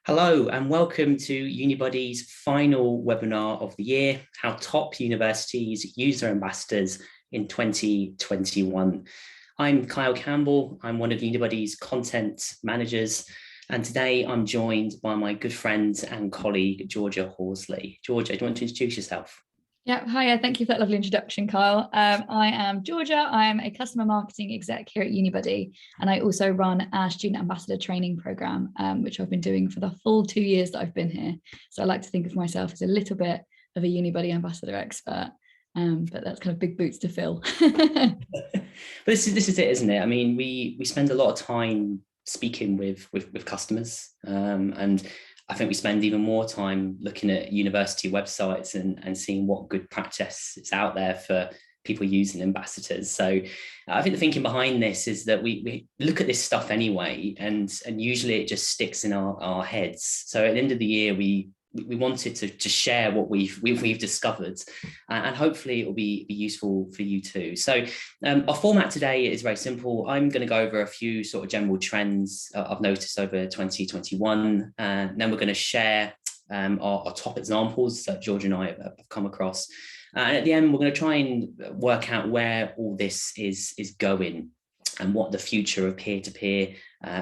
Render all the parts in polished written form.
Hello and welcome to Unibody's final webinar of the year, how top universities use their ambassadors in 2021. I'm Kyle Campbell, I'm one of Unibody's content managers, and today I'm joined by my good friend and colleague, Georgia Horsley. Georgia, do you want to introduce yourself? Yeah, hiya. Thank you for that lovely introduction, Kyle. I am Georgia. I am a customer marketing exec here at Unibody, and I also run our student ambassador training program, which I've been doing for the full 2 years that I've been here. So I like to think of myself as a little bit of a Unibody ambassador expert, but that's kind of big boots to fill. But this is it, isn't it? I mean, we spend a lot of time speaking with customers, and I think we spend even more time looking at university websites and seeing what good practice is out there for people using ambassadors. So I think the thinking behind this is that we look at this stuff anyway, and usually it just sticks in our heads. So at the end of the year, we wanted to share what we've discovered, and hopefully it will be useful for you too. So our format today is very simple. I'm going to go over a few sort of general trends I've noticed over 2021, and then we're going to share our top examples that George and I have come across. And at the end, we're going to try and work out where all this is going and what the future of peer-to-peer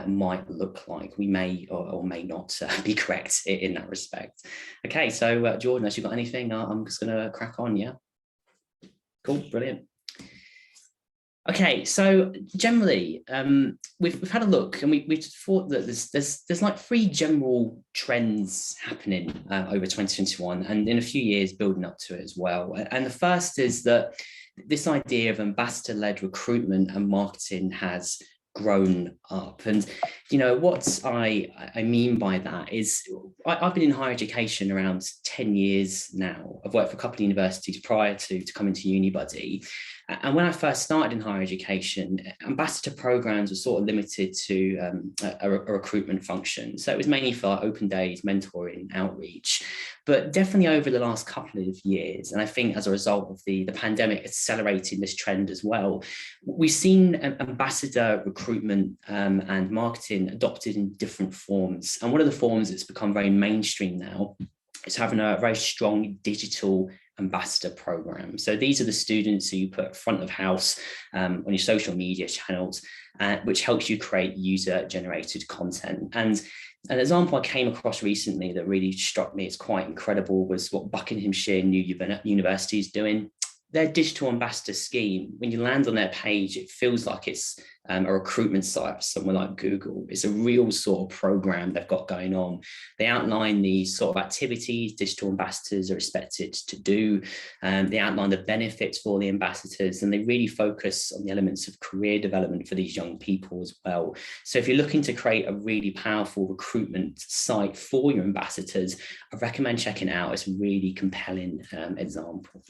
might look like. We may or may not be correct in that respect. Okay, so Jordan, has you got anything? I'm just going to crack on, yeah? Cool, brilliant. Okay, so generally, we've had a look, and we've thought that there's like three general trends happening over 2021, and in a few years building up to it as well. And the first is that this idea of ambassador-led recruitment and marketing has grown up. And you know what I mean by that is I've been in higher education around 10 years now. I've worked for a couple of universities prior to coming to Unibody. And when I first started in higher education, ambassador programs were sort of limited to a recruitment function. So it was mainly for open days, mentoring, outreach. But definitely over the last couple of years, and I think as a result of the pandemic accelerating this trend as well, we've seen ambassador recruitment and marketing adopted in different forms. And one of the forms that's become very mainstream now is having a very strong digital ambassador program. So these are the students who you put front of house on your social media channels, which helps you create user-generated content. And an example I came across recently that really struck me as quite incredible was what Buckinghamshire University is doing. Their digital ambassador scheme, when you land on their page, it feels like it's a recruitment site for somewhere like Google. It's a real sort of program they've got going on. They outline the sort of activities digital ambassadors are expected to do. They outline the benefits for the ambassadors, and they really focus on the elements of career development for these young people as well. So if you're looking to create a really powerful recruitment site for your ambassadors, I recommend checking it out. It's a really compelling example.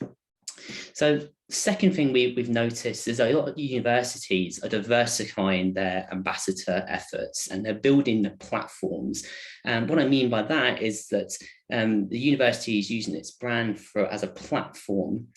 So second thing we've noticed is a lot of universities are diversifying their ambassador efforts, and they're building platforms. And what I mean by that is that the university is using its brand as a platform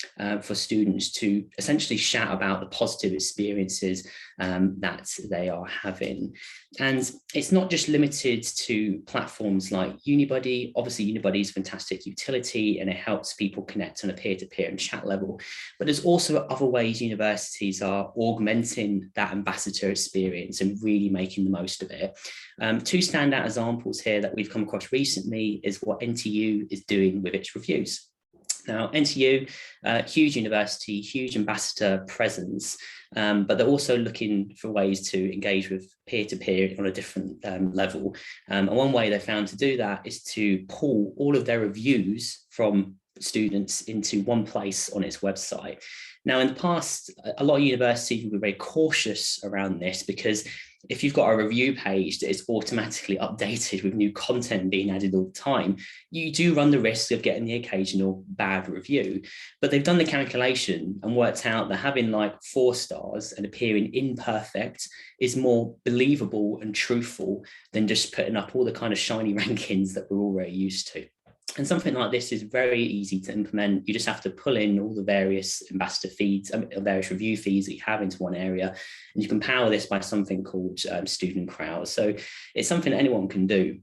for students to essentially shout about the positive experiences that they are having. And it's not just limited to platforms like Unibody. Obviously, Unibody is a fantastic utility and it helps people connect on a peer-to-peer and chat level. But there's also other ways universities are augmenting that ambassador experience and really making the most of it. Two standout examples here that we've come across recently is what NTU is doing with its reviews. Now, NTU, huge university, huge ambassador presence, but they're also looking for ways to engage with peer-to-peer on a different level. And one way they found to do that is to pull all of their reviews from students into one place on its website. Now, in the past, a lot of universities were very cautious around this because if you've got a review page that is automatically updated with new content being added all the time, you do run the risk of getting the occasional bad review. But they've done the calculation and worked out that having like 4 stars and appearing imperfect is more believable and truthful than just putting up all the kind of shiny rankings that we're already used to. And something like this is very easy to implement. You just have to pull in all the various ambassador feeds, various review feeds that you have into one area, and you can power this by something called Student Crowd. So it's something that anyone can do.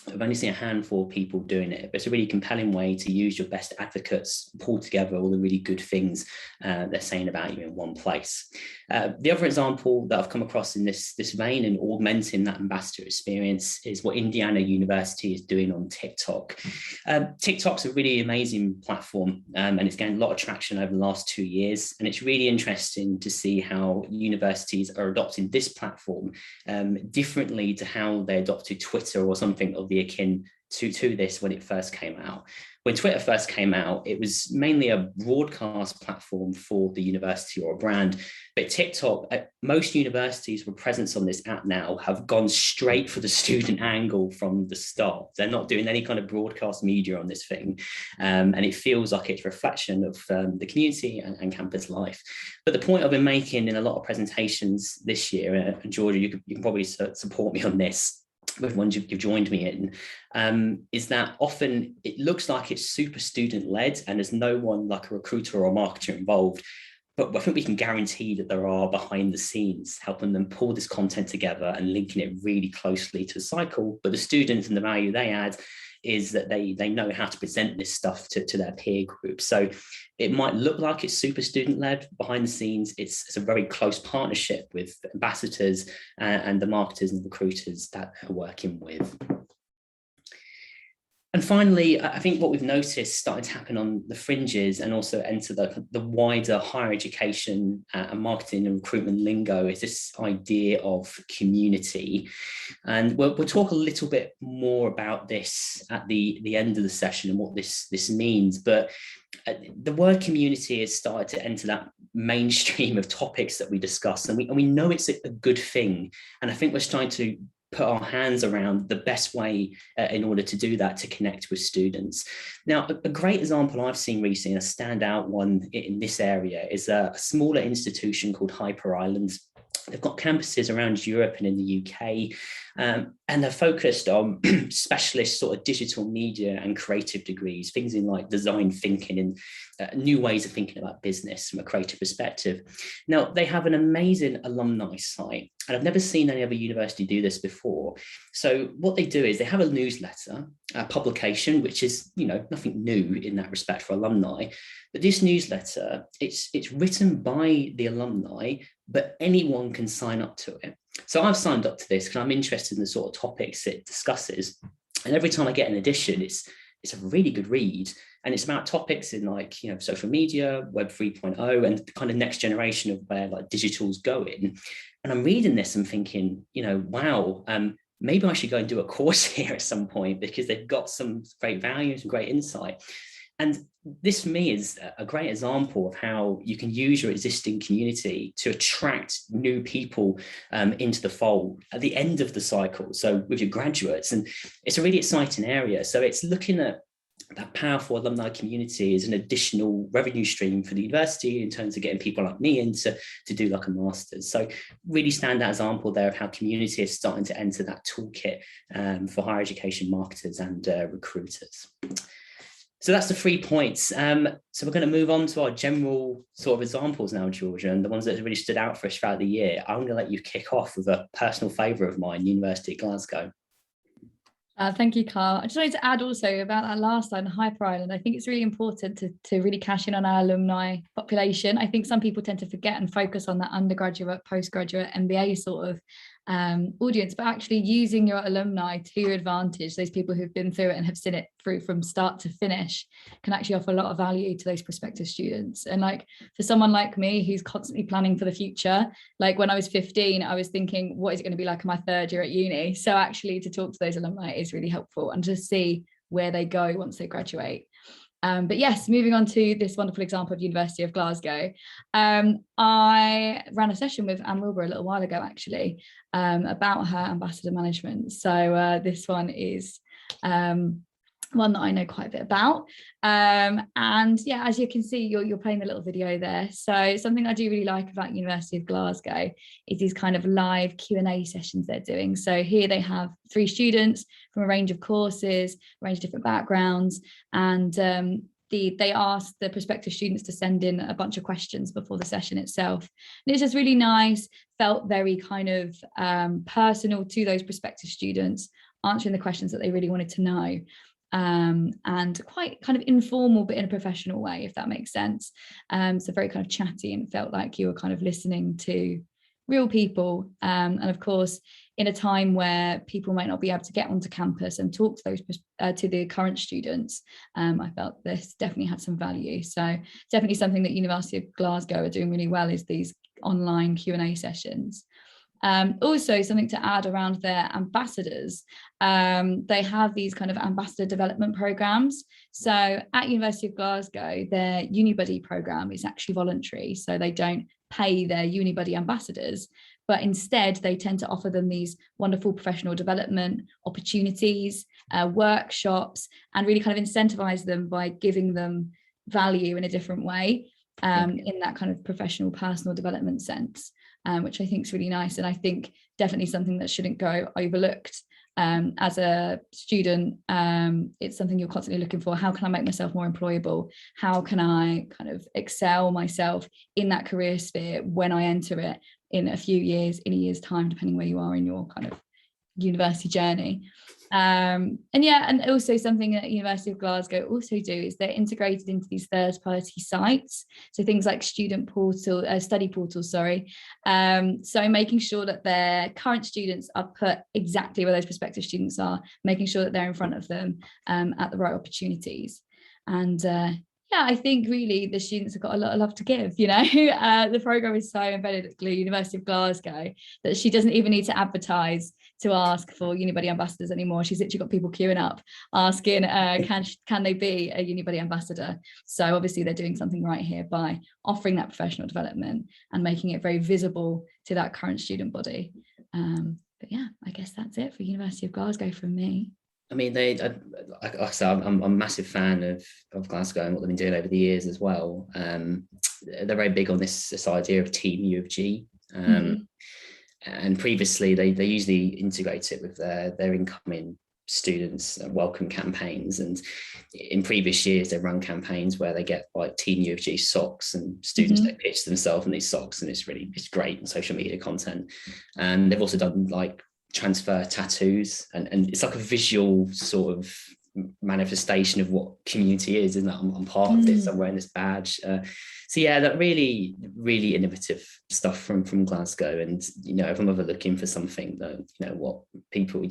I've only seen a handful of people doing it, but it's a really compelling way to use your best advocates, pull together all the really good things they're saying about you in one place. The other example that I've come across in this vein and augmenting that ambassador experience is what Indiana University is doing on TikTok. TikTok's a really amazing platform, and it's gained a lot of traction over the last 2 years. And it's really interesting to see how universities are adopting this platform differently to how they adopted Twitter or something of the akin to this when it first came out. When Twitter first came out, it was mainly a broadcast platform for the university or a brand. But TikTok, most universities with presence on this app now have gone straight for the student angle from the start. They're not doing any kind of broadcast media on this thing. And it feels like it's a reflection of the community and campus life. But the point I've been making in a lot of presentations this year, and Georgia, you can probably support me on this, with ones you've joined me in, is that often it looks like it's super student-led and there's no one like a recruiter or marketer involved. But I think we can guarantee that there are behind the scenes helping them pull this content together and linking it really closely to the cycle. But the students and the value they add is that they know how to present this stuff to their peer group. So it might look like it's super student-led. Behind the scenes, it's a very close partnership with ambassadors and the marketers and recruiters that they're working with. And finally, I think what we've noticed starting to happen on the fringes and also enter the wider higher education and marketing and recruitment lingo is this idea of community. And we'll talk a little bit more about this at the end of the session and what this means. But the word community has started to enter that mainstream of topics that we discuss. And we know it's a good thing. And I think we're trying to put our hands around the best way in order to do that, to connect with students. Now, a great example I've seen recently, a standout one in this area, is a smaller institution called Hyper Islands. They've got campuses around Europe and in the UK, and they're focused on specialist sort of digital media and creative degrees, things in like design thinking and new ways of thinking about business from a creative perspective. Now, they have an amazing alumni site, and I've never seen any other university do this before. So what they do is they have a newsletter, a publication, which is, nothing new in that respect for alumni. But this newsletter, it's written by the alumni, but anyone can sign up to it. So I've signed up to this because I'm interested in the sort of topics it discusses. And every time I get an edition, it's a really good read. And it's about topics in like, social media, Web 3.0, and the kind of next generation of where like digital's going. And I'm reading this and thinking, wow, maybe I should go and do a course here at some point, because they've got some great values and great insight. And this for me is a great example of how you can use your existing community to attract new people into the fold at the end of the cycle. So with your graduates, and it's a really exciting area. So it's looking at that powerful alumni community as an additional revenue stream for the university in terms of getting people like me in to do like a master's. So really standout example there of how community is starting to enter that toolkit for higher education marketers and recruiters. So that's the 3 points. So we're going to move on to our general sort of examples now, Georgia, and the ones that have really stood out for us throughout the year. I'm going to let you kick off with a personal favourite of mine, University of Glasgow. Thank you, Kyle. I just wanted to add also about that last line, Hyper Island. I think it's really important to really cash in on our alumni population. I think some people tend to forget and focus on that undergraduate, postgraduate, MBA sort of audience, but actually using your alumni to your advantage, those people who've been through it and have seen it through from start to finish, can actually offer a lot of value to those prospective students. And like for someone like me who's constantly planning for the future, like when I was 15, I was thinking, what is it going to be like in my third year at uni? So actually to talk to those alumni is really helpful, and to see where they go once they graduate. But yes, moving on to this wonderful example of University of Glasgow. I ran a session with Anne Wilbur a little while ago, actually, about her ambassador management. So this one is one that I know quite a bit about. And yeah, as you can see, you're playing the little video there. So something I do really like about University of Glasgow is these kind of live Q&A sessions they're doing. So here they have 3 students from a range of courses, a range of different backgrounds, and they asked the prospective students to send in a bunch of questions before the session itself. And it's just really nice, felt very kind of personal to those prospective students, answering the questions that they really wanted to know. And quite kind of informal, but in a professional way, if that makes sense. So very kind of chatty, and it felt like you were kind of listening to real people. And of course, in a time where people might not be able to get onto campus and talk to those to the current students, I felt this definitely had some value. So definitely something that University of Glasgow are doing really well is these online Q&A sessions. Also, something to add around their ambassadors, they have these kind of ambassador development programs. So at University of Glasgow, their UniBuddy program is actually voluntary, so they don't pay their UniBuddy ambassadors, but instead they tend to offer them these wonderful professional development opportunities, workshops, and really kind of incentivize them by giving them value in a different way, in that kind of professional personal development sense. Which I think is really nice, and I think definitely something that shouldn't go overlooked. As a student, it's something you're constantly looking for. How can I make myself more employable? How can I kind of excel myself in that career sphere when I enter it in a year's time, depending where you are in your kind of university journey. And also something that University of Glasgow also do is they're integrated into these third-party sites, so things like study portals, so making sure that their current students are put exactly where those prospective students are, making sure that they're in front of them at the right opportunities. And I think really the students have got a lot of love to give, the program is so embedded at University of Glasgow that she doesn't even need to advertise to ask for UniBuddy ambassadors anymore. She's literally got people queuing up asking, can they be a UniBuddy ambassador? So obviously they're doing something right here by offering that professional development and making it very visible to that current student body. But yeah, I guess that's it for University of Glasgow from me. I mean, I'm a massive fan of Glasgow and what they've been doing over the years as well. They're very big on this idea of Team U of G. And previously, they usually integrate it with their incoming students' welcome campaigns. And in previous years, they've run campaigns where they get like Team U of G socks, and students they pitch themselves in these socks, and it's great on social media content. And they've also done like transfer tattoos, and it's like a visual sort of manifestation of what community is, isn't that? I'm part of this, I'm wearing this badge. So yeah, that really, really innovative stuff from Glasgow. And if I'm ever looking for something that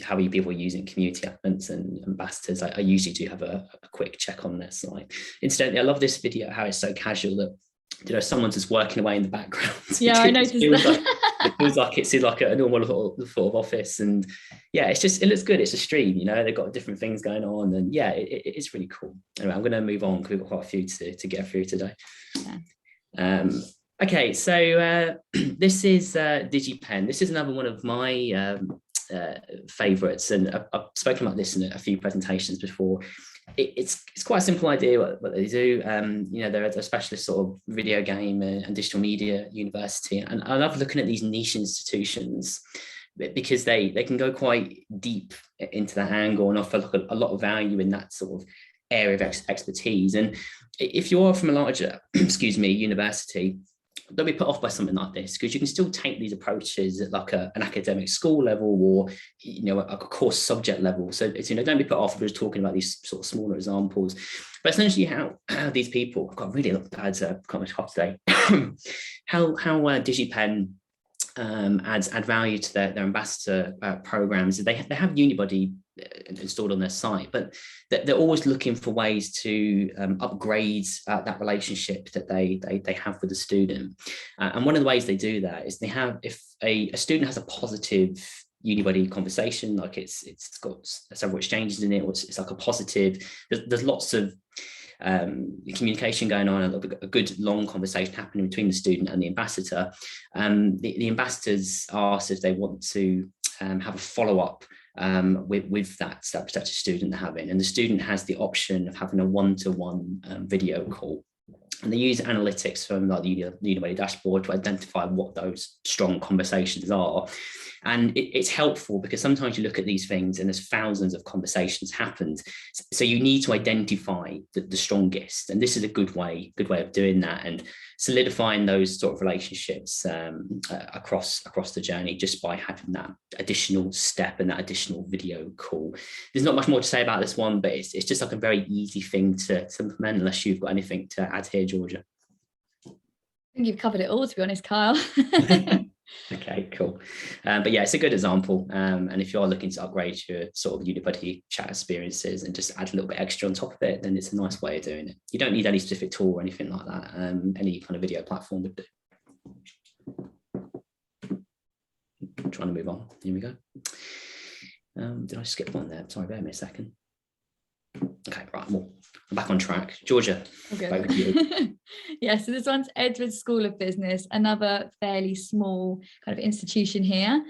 how many people are using community elements and ambassadors, I usually do have a quick check on this. Like, incidentally, I love this video, how it's so casual that someone's just working away in the background. Yeah, I noticed that. It feels like it's like a normal sort of office, and yeah, it looks good. It's a stream, they've got different things going on, and yeah, it's really cool. Anyway, I'm going to move on because we've got quite a few to get through today. Yeah. Okay, so this is Digipen. This is another one of my favorites, and I've spoken about this in a few presentations before. It's quite a simple idea what they do. They're a specialist sort of video game and digital media university, and I love looking at these niche institutions because they can go quite deep into that angle and offer like a lot of value in that sort of area of expertise. And if you are from a larger university, don't be put off by something like this, because you can still take these approaches at like an academic school level, or a course subject level. So it's, don't be put off. We're just talking about these sort of smaller examples, but essentially how these people, I've got really bad cough today, how Digipen add value to their ambassador programs. They have UniBuddy installed on their site, but they're always looking for ways to upgrade that relationship that they have with the student. And one of the ways they do that is if a student has a positive UniBuddy conversation, like it's got several exchanges in it, or it's like a positive, there's lots of communication going on, a good long conversation happening between the student and the ambassador. The ambassadors asked if they want to have a follow-up with that prospective student they're having, and the student has the option of having a one-to-one video call. And they use analytics from like the Unibody dashboard to identify what those strong conversations are. And it's helpful because sometimes you look at these things and there's thousands of conversations happened. So you need to identify the strongest. And this is a good way of doing that and solidifying those sort of relationships across the journey, just by having that additional step and that additional video call. There's not much more to say about this one, but it's just like a very easy thing to implement, unless you've got anything to add here, Georgia. I think you've covered it all, to be honest, Kyle. Okay, cool. But yeah, it's a good example. And if you're looking to upgrade your sort of Unibody chat experiences and just add a little bit extra on top of it, then it's a nice way of doing it. You don't need any specific tool or anything like that. Any kind of video platform would do. I'm trying to move on. Here we go. Did I skip one there? Sorry, bear me a second. Okay, right, I'm back on track. Georgia, over to you. Yeah, so this one's Edward School of Business, another fairly small kind of institution here.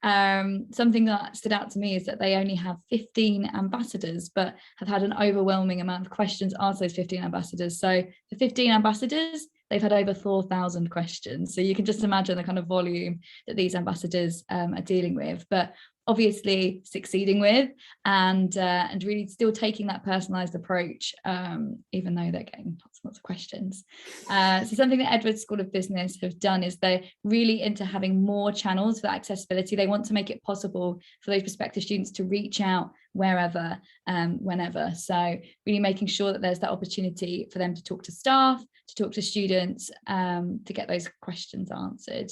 Something that stood out to me is that they only have 15 ambassadors, but have had an overwhelming amount of questions asked those 15 ambassadors. So for 15 ambassadors, they've had over 4,000 questions. So you can just imagine the kind of volume that these ambassadors are dealing with. But obviously succeeding with and really still taking that personalized approach, even though they're getting lots of questions. So something that Edward School of Business have done is they're really into having more channels for accessibility. They want to make it possible for those prospective students to reach out wherever, whenever. So really making sure that there's that opportunity for them to talk to staff, to talk to students, to get those questions answered.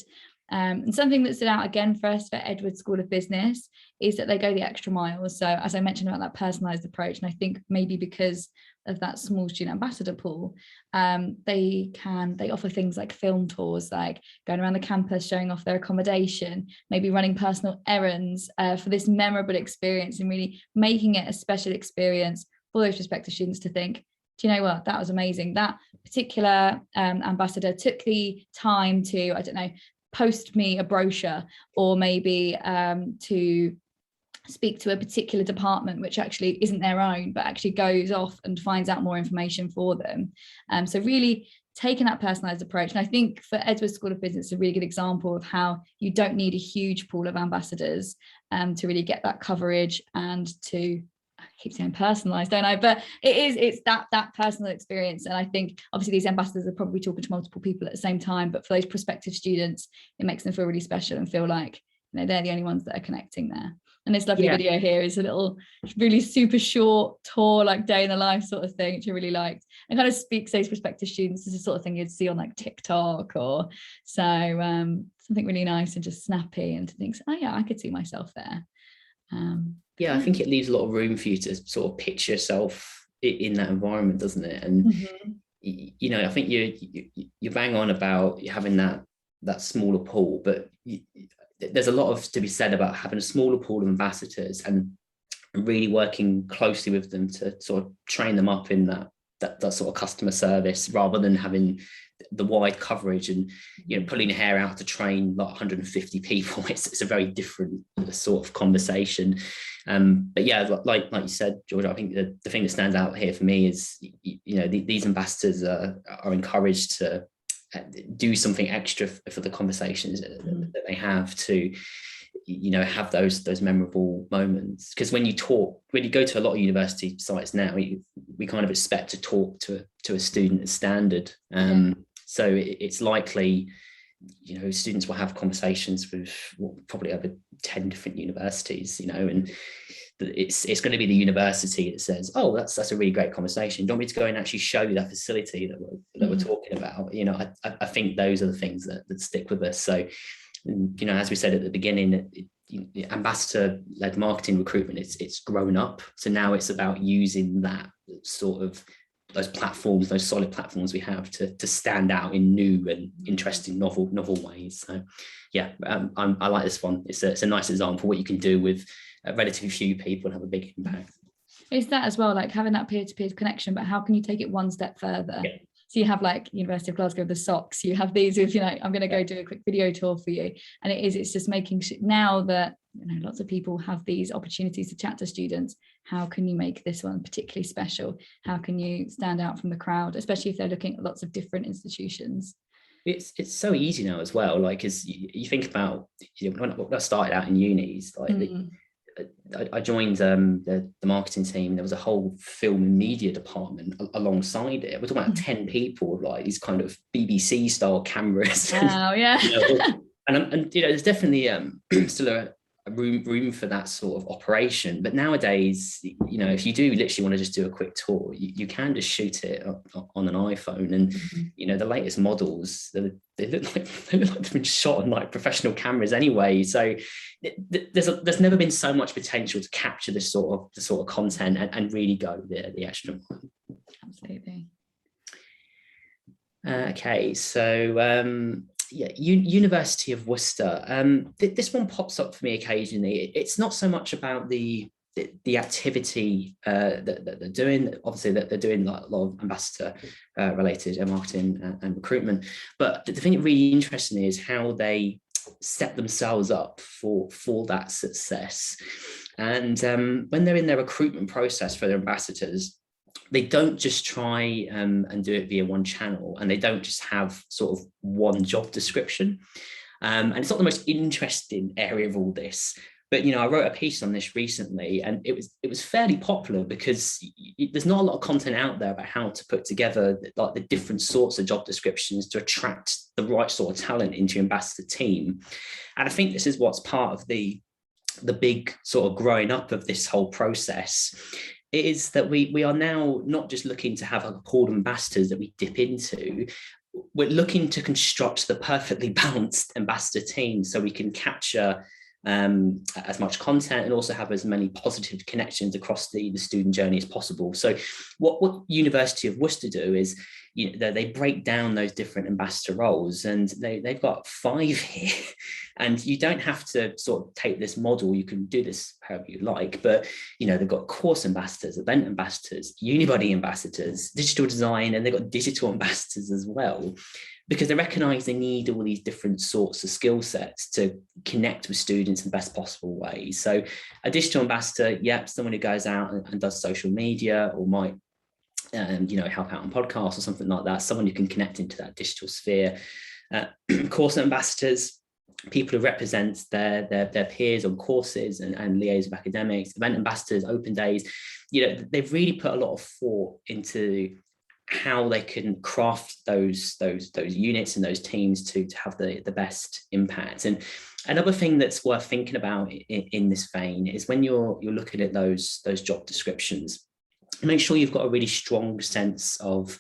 And something that stood out again for us for Edward School of Business is that they go the extra mile. So as I mentioned about that personalised approach, and I think maybe because of that small student ambassador pool, they offer things like film tours, like going around the campus, showing off their accommodation, maybe running personal errands for this memorable experience, and really making it a special experience for those prospective students to think, do you know what, that was amazing. That particular ambassador took the time to, I don't know, post me a brochure, or maybe to speak to a particular department which actually isn't their own, but actually goes off and finds out more information for them. So really taking that personalized approach. And I think for Edward School of Business, it's a really good example of how you don't need a huge pool of ambassadors to really get that coverage and to, I keep saying personalized, don't I? But it's that personal experience. And I think obviously these ambassadors are probably talking to multiple people at the same time, but for those prospective students, it makes them feel really special and feel like, you know, they're the only ones that are connecting there. And this lovely video here is a little really super short tour, like day in the life sort of thing, which I really liked, and kind of speaks to those prospective students. This is the sort of thing you'd see on like TikTok or so, something really nice and just snappy, and to think, oh yeah, I could see myself there. I think it leaves a lot of room for you to sort of picture yourself in that environment, doesn't it? And you know, I think you bang on about having that smaller pool, but there's a lot to be said about having a smaller pool of ambassadors and really working closely with them to sort of train them up in that sort of customer service, rather than having the wide coverage and, you know, pulling your hair out to train like 150 people. It's a very different sort of conversation. But yeah, like you said, George, I think the thing that stands out here for me is, you know, these ambassadors are encouraged to do something extra for the conversations that they have, to, you know, have those memorable moments. Because when you go to a lot of university sites now, we kind of expect to talk to a student as standard. So it's likely, you know, students will have conversations with probably over 10 different universities, you know, and it's going to be the university that says, oh, that's a really great conversation. Do you want me to go and actually show you that facility that we're talking about? You know, I think those are the things that stick with us. So, you know, as we said at the beginning, ambassador-led marketing recruitment, it's grown up. So now it's about using that sort of those platforms, those solid platforms we have to stand out in new and interesting, novel ways. So yeah, I like this one. It's a nice example of what you can do with relatively few people and have a big impact. It's that as well, like having that peer-to-peer connection, but how can you take it one step further? So you have like University of Glasgow, the socks, you have these with, I'm going to go do a quick video tour for you. And it's just making sure now that, lots of people have these opportunities to chat to students. How can you make this one particularly special? How can you stand out from the crowd, especially if they're looking at lots of different institutions? It's so easy now as well. Like, as you think about, when I started out in unis, like I joined the marketing team, and there was a whole film and media department alongside it. We're talking about 10 people with like these kind of BBC style cameras. Wow, yeah. And there's definitely still a room for that sort of operation. But nowadays, if you do literally want to just do a quick tour, you can just shoot it on an iPhone. And the latest models, they look like they've been shot on like professional cameras anyway. So there's never been so much potential to capture the sort of content and really go the extra mile. Absolutely. Okay, so University of Worcester. This one pops up for me occasionally. It's not so much about the activity that they're doing. Obviously, that they're doing like a lot of ambassador related marketing and recruitment. But the thing that really interests me is how they set themselves up for that success. And when they're in their recruitment process for their ambassadors, they don't just try and do it via one channel, and they don't just have sort of one job description. And it's not the most interesting area of all this, but I wrote a piece on this recently, and it was fairly popular because there's not a lot of content out there about how to put together like the different sorts of job descriptions to attract the right sort of talent into your ambassador team. And I think this is what's part of the big sort of growing up of this whole process. It is that we are now not just looking to have a pool of ambassadors that we dip into. We're looking to construct the perfectly balanced ambassador team so we can capture as much content and also have as many positive connections across the student journey as possible. So what University of Worcester do is they break down those different ambassador roles, and they've got 5 here. And you don't have to sort of take this model. You can do this however you like, but they've got course ambassadors, event ambassadors, unibody ambassadors, digital design, and they've got digital ambassadors as well, because they recognize they need all these different sorts of skill sets to connect with students in the best possible way. So a digital ambassador, someone who goes out and does social media, or might help out on podcasts or something like that, someone who can connect into that digital sphere. Course ambassadors, people who represent their peers on courses and liaise with academics. Event ambassadors, open days, they've really put a lot of thought into how they can craft those units and those teams to have the best impact. And another thing that's worth thinking about in this vein is when you're looking at those job descriptions, make sure you've got a really strong sense of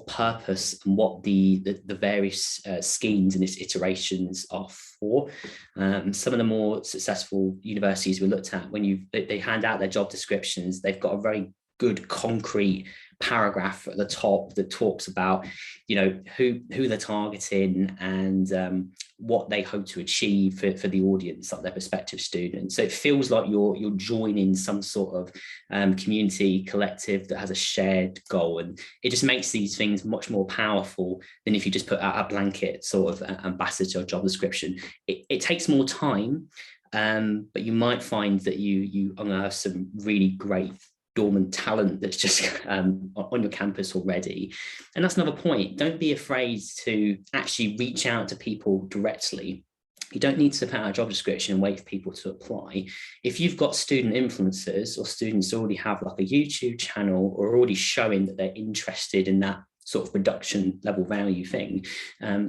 purpose and what the various schemes and its iterations are for. Some of the more successful universities we looked at, when they hand out their job descriptions, they've got a very good concrete paragraph at the top that talks about who they're targeting and what they hope to achieve for the audience, like their prospective students. So it feels like you're joining some sort of community collective that has a shared goal, and it just makes these things much more powerful than if you just put out a blanket sort of ambassador job description. It takes more time, but you might find that you unearth some really great dormant talent that's just on your campus already. And that's another point. Don't be afraid to actually reach out to people directly. You don't need to put out a job description and wait for people to apply. If you've got student influencers or students already have like a YouTube channel or already showing that they're interested in that sort of production level value thing,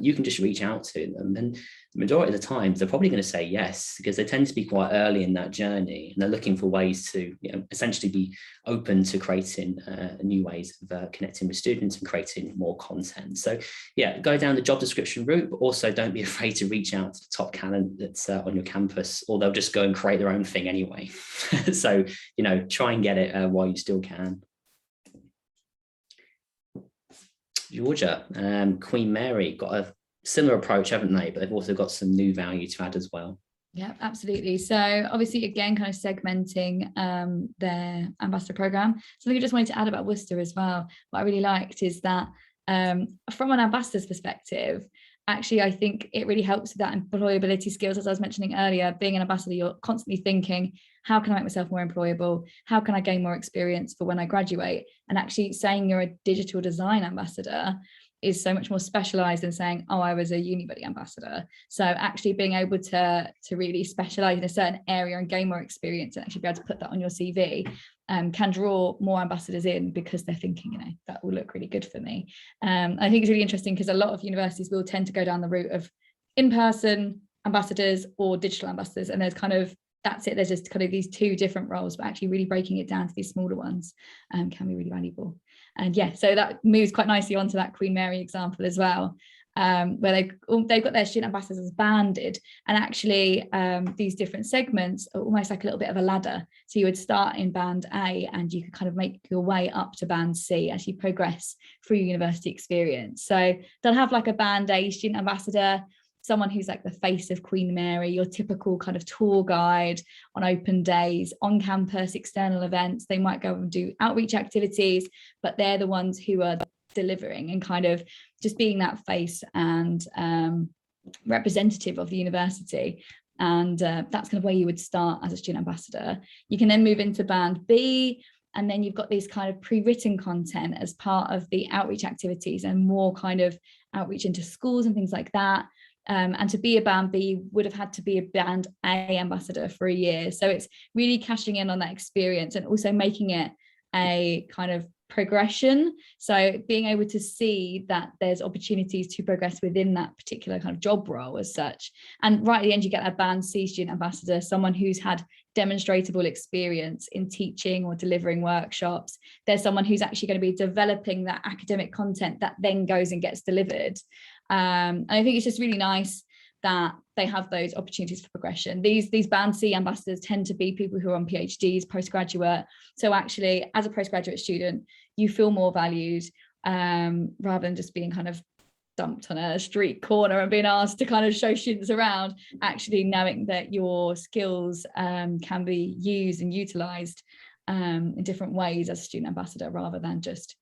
you can just reach out to them. And the majority of the time, they're probably going to say yes, because they tend to be quite early in that journey, and they're looking for ways to essentially be open to creating new ways of connecting with students and creating more content. So go down the job description route, but also don't be afraid to reach out to the top talent that's on your campus, or they'll just go and create their own thing anyway. So try and get it while you still can. Georgia, Queen Mary got a similar approach, haven't they? But they've also got some new value to add as well. Yeah, absolutely. So obviously, again, kind of segmenting their ambassador program. Something I just wanted to add about Worcester as well. What I really liked is that From an ambassador's perspective, actually, I think it really helps with that employability skills. As I was mentioning earlier, being an ambassador, you're constantly thinking, how can I make myself more employable? How can I gain more experience for when I graduate? And actually saying you're a digital design ambassador is so much more specialized than saying, oh, I was a Unibuddy ambassador. So actually being able to really specialize in a certain area and gain more experience and actually be able to put that on your CV can draw more ambassadors in, because they're thinking, that will look really good for me. I think it's really interesting because a lot of universities will tend to go down the route of in-person ambassadors or digital ambassadors, and there's kind of, that's it, there's just kind of these two different roles, but actually really breaking it down to these smaller ones can be really valuable. And yeah, so that moves quite nicely onto that Queen Mary example as well, where they've got their student ambassadors banded, and actually these different segments are almost like a little bit of a ladder. So you would start in band A and you could kind of make your way up to band C as you progress through your university experience. So they'll have like a band A student ambassador, someone who's like the face of Queen Mary, your typical kind of tour guide on open days, on campus, external events. They might go and do outreach activities, but they're the ones who are delivering and kind of just being that face and representative of the university. And that's kind of where you would start as a student ambassador. You can then move into band B, and then you've got these kind of pre-written content as part of the outreach activities and more kind of outreach into schools and things like that. And to be a band B, you would have had to be a band A ambassador for a year. So it's really cashing in on that experience and also making it a kind of progression. So being able to see that there's opportunities to progress within that particular kind of job role as such. And right at the end, you get a band C student ambassador, someone who's had demonstrable experience in teaching or delivering workshops. There's someone who's actually going to be developing that academic content that then goes and gets delivered. And I think it's just really nice that they have those opportunities for progression. These band C ambassadors tend to be people who are on PhDs, postgraduate. So actually, as a postgraduate student, you feel more valued rather than just being kind of dumped on a street corner and being asked to kind of show students around. Actually knowing that your skills can be used and utilized in different ways as a student ambassador, rather than just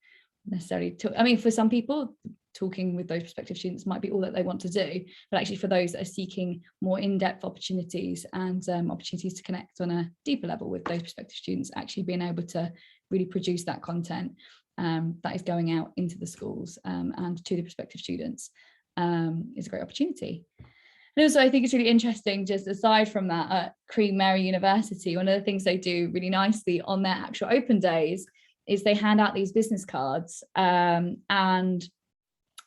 necessarily for some people, talking with those prospective students might be all that they want to do, but actually for those that are seeking more in-depth opportunities and opportunities to connect on a deeper level with those prospective students, actually being able to really produce that content that is going out into the schools and to the prospective students is a great opportunity. And also I think it's really interesting, just aside from that, at Queen Mary University, one of the things they do really nicely on their actual open days is they hand out these business cards, and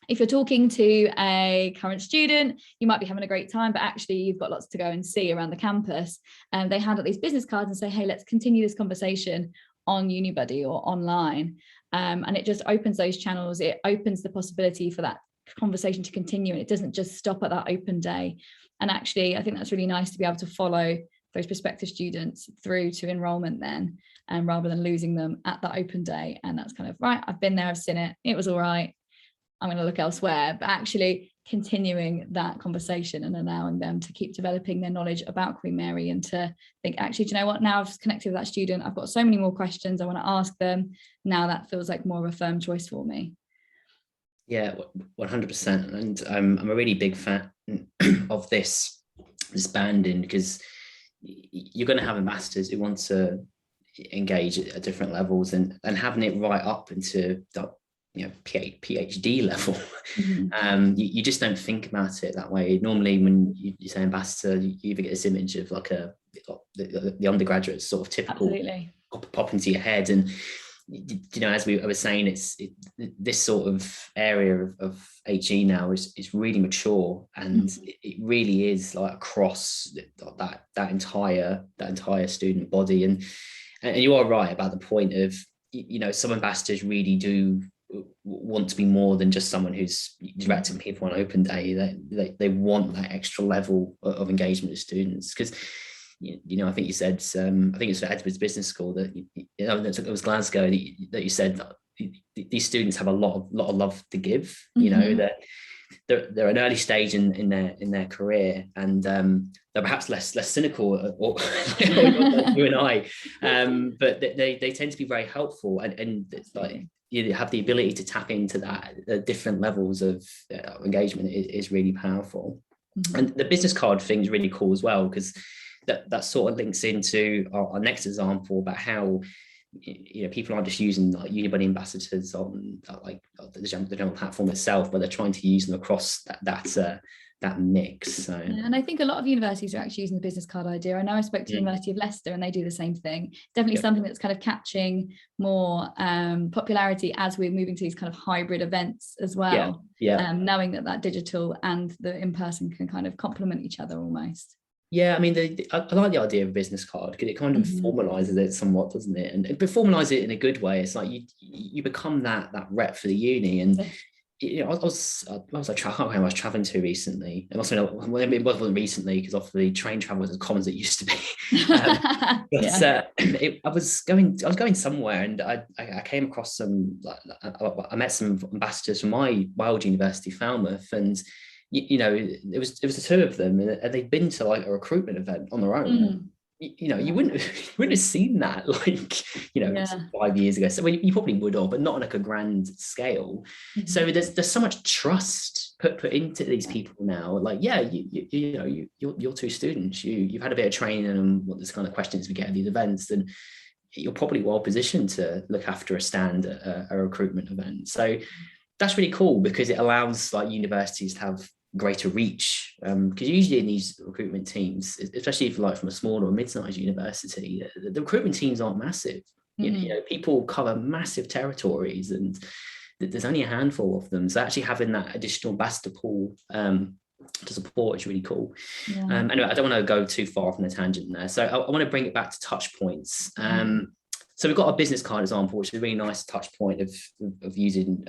if you're talking to a current student, you might be having a great time, but actually you've got lots to go and see around the campus. And they hand out these business cards and say, hey, let's continue this conversation on Unibuddy or online. And it just opens those channels. It opens the possibility for that conversation to continue, and it doesn't just stop at that open day. And actually, I think that's really nice to be able to follow those prospective students through to enrollment then, and rather than losing them at that open day. And that's kind of, right, I've been there, I've seen it, it was all right, I'm going to look elsewhere, but actually continuing that conversation and allowing them to keep developing their knowledge about Queen Mary, and to think, actually, do you know what, now I've connected with that student, I've got so many more questions I want to ask them, now that feels like more of a firm choice for me. Yeah, 100%. And I'm a really big fan of this banding, because you're going to have ambassadors who want to engage at different levels, and having it right up into the PhD level. Mm-hmm. You just don't think about it that way. Normally when you say ambassador, you either get this image of like the undergraduate sort of typical. Absolutely. Pop into your head. And as I was saying, this sort of area of HE now is really mature, and mm-hmm. it really is like across that entire student body. And you are right about the point of, some ambassadors really do want to be more than just someone who's directing people on open day. They want that extra level of engagement with students, because I think you said, I think it's for Edwards Business School that it was Glasgow that you said that these students have a lot of love to give. Mm-hmm. That they're an early stage in their career, and they're perhaps less cynical, or you and I, but they tend to be very helpful, and it's like, you have the ability to tap into that different levels of engagement is really powerful. And the business card thing is really cool as well, because that sort of links into our next example about how people aren't just using like Unibuddy ambassadors on like the general platform itself, but they're trying to use them across that mix. So and I think a lot of universities are actually using the business card idea. I know I spoke to the University of Leicester and they do the same thing. Definitely something that's kind of catching more popularity as we're moving to these kind of hybrid events as well. Knowing that digital and the in-person can kind of complement each other almost. Yeah, I mean, I like the idea of a business card because it kind of formalizes it somewhat, doesn't it? And but formalize it in a good way. It's like you become that rep for the uni. And I was traveling to recently. It wasn't recently because obviously train travel was as common as it used to be. I was going somewhere, and I came across I met some ambassadors from my old university, Falmouth, and it was the two of them, and they'd been to like a recruitment event on their own. You wouldn't have seen that 5 years ago. So you probably would have, but not on like a grand scale. So there's so much trust put into these people now. Like, you're two students. You've had a bit of training on what this kind of questions we get at these events, and you're probably well positioned to look after a stand at a recruitment event. So that's really cool because it allows like universities to have greater reach, because usually in these recruitment teams, especially if you're like from a small or mid-sized university, the recruitment teams aren't massive. People cover massive territories and there's only a handful of them, so actually having that additional ambassador pool to support is really cool. Anyway, I don't want to go too far from the tangent there, so I want to bring it back to touch points. So we've got a business card example, which is a really nice touch point of using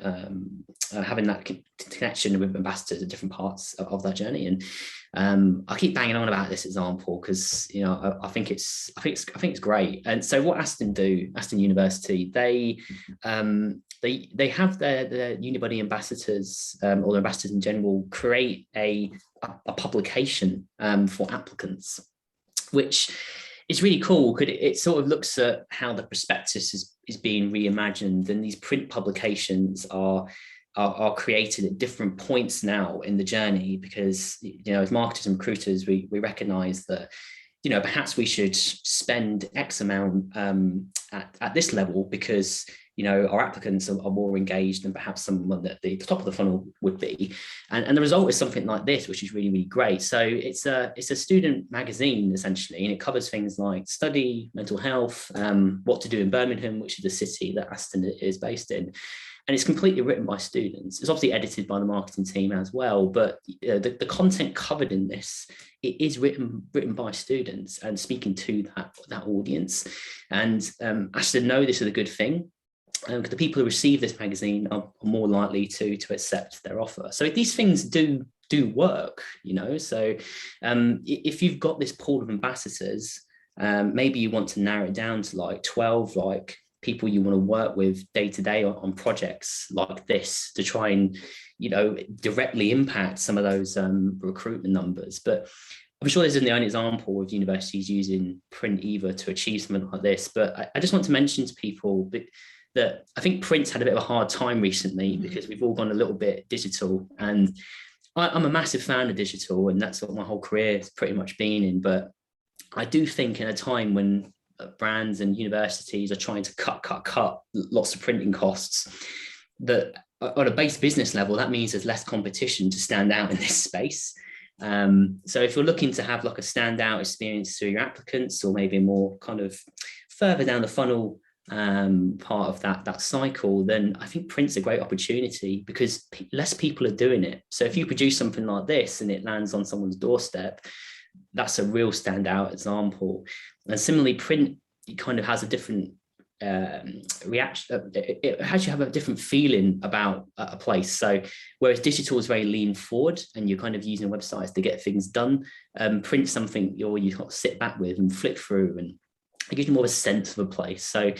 having that connection with ambassadors at different parts of their journey. And I keep banging on about this example because I think it's great. And so what Aston University, they have their Unibuddy ambassadors or their ambassadors in general create a publication for applicants, which it's really cool because it sort of looks at how the prospectus is being reimagined, and these print publications are created at different points now in the journey, because as marketers and recruiters we recognize that perhaps we should spend X amount at this level because our applicants are more engaged than perhaps someone at the top of the funnel would be, and the result is something like this, which is really, really great. So it's a student magazine essentially, and it covers things like study, mental health, what to do in Birmingham, which is the city that Aston is based in, and it's completely written by students. It's obviously edited by the marketing team as well, but the content covered in this, it is written by students and speaking to that audience. And Aston know this is a good thing, because the people who receive this magazine are more likely to accept their offer. So these things do work, So if you've got this pool of ambassadors, maybe you want to narrow it down to like 12 people you want to work with day to day on projects like this to try and directly impact some of those recruitment numbers. But I'm sure this isn't the only example of universities using print either to achieve something like this. But I just want to mention to people that I think print's had a bit of a hard time recently because we've all gone a little bit digital, and I'm a massive fan of digital, and that's what my whole career has pretty much been in. But I do think in a time when brands and universities are trying to cut lots of printing costs, that on a base business level, that means there's less competition to stand out in this space. So if you're looking to have like a standout experience through your applicants, or maybe more kind of further down the funnel part of that cycle, then I think print's a great opportunity because less people are doing it. So if you produce something like this and it lands on someone's doorstep, that's a real standout example. And similarly, print, it kind of has a different reaction. It has you have a different feeling about a place. So whereas digital is very lean forward and you're kind of using websites to get things done, print something you got to sit back with and flip through, and it gives you more of a sense of a place. So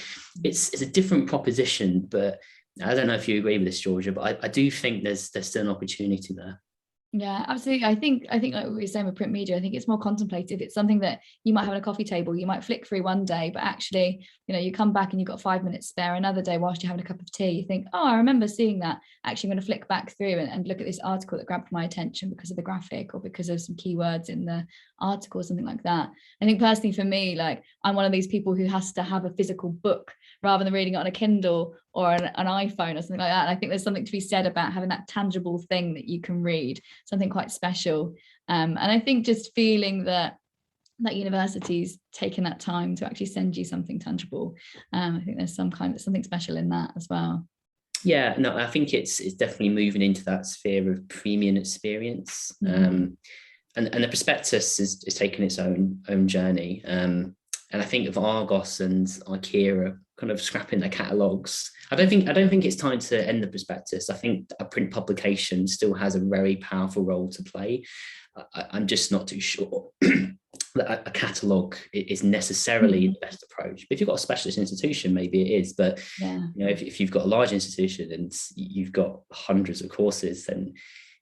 it's a different proposition, but I don't know if you agree with this, Georgia, but I do think there's still an opportunity there. Yeah, absolutely. I think like we were saying with print media, I think it's more contemplative. It's something that you might have on a coffee table, you might flick through one day, but actually, you come back and you've got 5 minutes spare another day whilst you're having a cup of tea. You think, oh, I remember seeing that. Actually, I'm going to flick back through and look at this article that grabbed my attention because of the graphic or because of some keywords in the article or something like that. I think personally for me, like I'm one of these people who has to have a physical book rather than reading it on a Kindle or an iPhone or something like that. And I think there's something to be said about having that tangible thing that you can read, something quite special. And I think just feeling that university's taken that time to actually send you something tangible. I think there's something special in that as well. Yeah, no, I think it's definitely moving into that sphere of premium experience. And the prospectus is taking its own journey. And I think of Argos and IKEA kind of scrapping their catalogues. I don't think it's time to end the prospectus. I think a print publication still has a very powerful role to play. I'm just not too sure that a catalogue is necessarily the best approach. But if you've got a specialist institution, maybe it is. But if you've got a large institution and you've got hundreds of courses, then